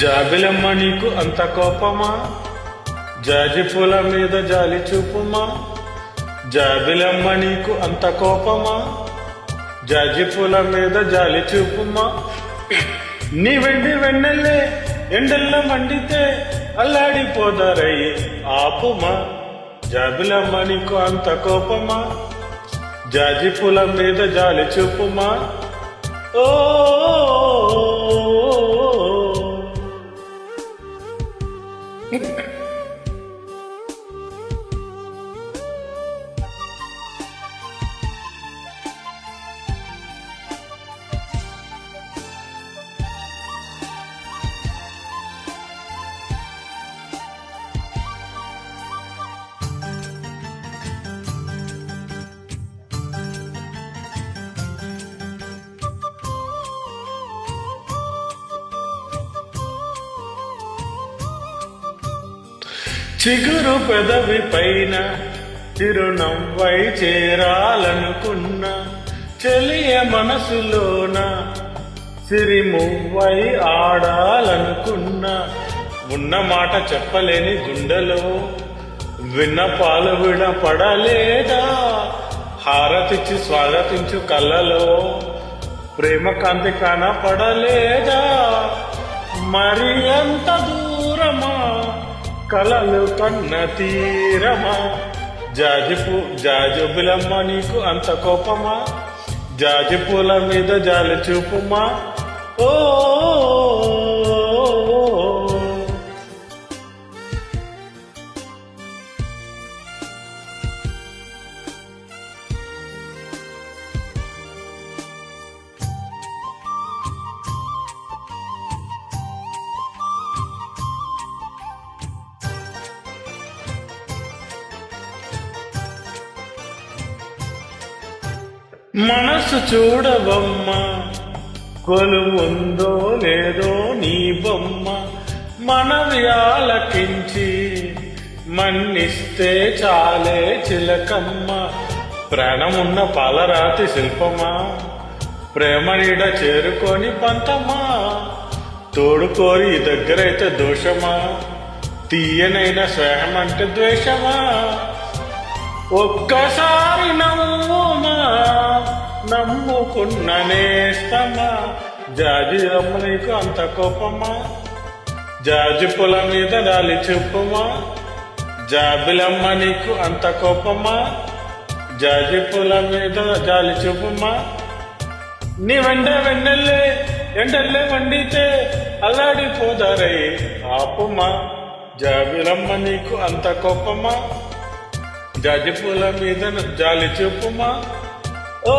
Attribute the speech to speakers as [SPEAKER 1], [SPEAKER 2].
[SPEAKER 1] జాబిలమ్మ నీకు అంత కోపమా, జాజి పూల మీద జాలి చూపుమా. జాబిలమ్మ నీకు అంత కోపమా, జాజి పూల మీద జాలి చూపుమా. నీ వెండి వెన్నెల్లే ఎండల్ల మండితే అల్లాడిపోదారయ్యి ఆపుమా. జాబిలమ్మ నీకు అంత కోపమా, జాజి పూల మీద జాలి చూపుమా. ఓ చిగురు పెదవి పైన చిరునవ్వై చేరాలనుకున్నా, చెలియ మనసులోన సిరిమువ్వై ఆడాలనుకున్నా. ఉన్న మాట చెప్పలేని గుండెలో విన్నపాలు విడపడలేదా, హారతిచ్చి స్వాగతించు కళ్ళలో ప్రేమ కాంతి కనపడలేదా. మరి ఎంత దూరమా కలలు కన్న తీరమా. జాజుబిలమ్మ నీకు అంత కోపమా, జాజి పూల మీద జాలి చూపుమా. ఓ మనసు చూడవమ్మ, కొలువుందో లేదో నీ బొమ్మ. మనవి ఆలకించి మన్నిస్తే చాలే చిలకమ్మ. ప్రాణమున్న పాలరాతి శిల్పమా, ప్రేమ నీడ చేరుకొని పంతమా. తోడుకోరి దగ్గరైతే దోషమా, తీయనైన స్నేహం అంటే ద్వేషమా. ఒక్కసారి నమ్ముమా, నమ్ముకున్న నేస్తమా. జాజి అమ్మ నీకు అంత కోపమా, జాజి పొల మీద జాలి చూపుమా. జాబిలమ్మ నీకు అంత కోపమా, జాజి పొల మీద జాలి చూపుమా. నీ వెన్నెల్లే ఎండల్లే వండితే అల్లాడిపోదారై ఆపుమా. జాబిలమ్మ నీకు అంత కోపమా, జాజి పూల మీద జాలి చూపుమా. ఓ